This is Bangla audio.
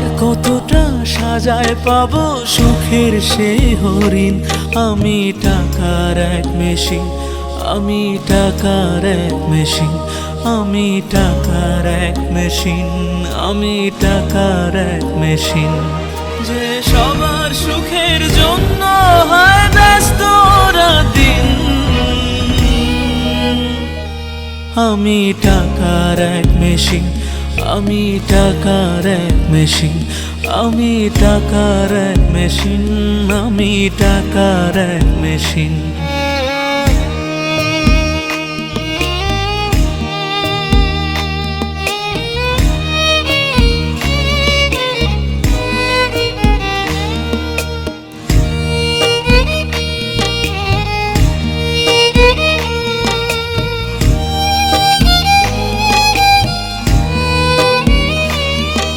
আর কতটা সাজায় পাবো সুখের সেই হরিণ। আমি টাকার এক মেশিন, আমি টাকার এক মেশিন, আমি টাকার এক মেশিন, আমি টাকার এক মেশিন। যে সবার সুখের জন্য হয় ব্যস্ত দিন। আমি টাকার এক মেশিন, আমি টাকার এক মেশিন, আমি টাকার এক মেশিন, আমি টাকার এক মেশিন।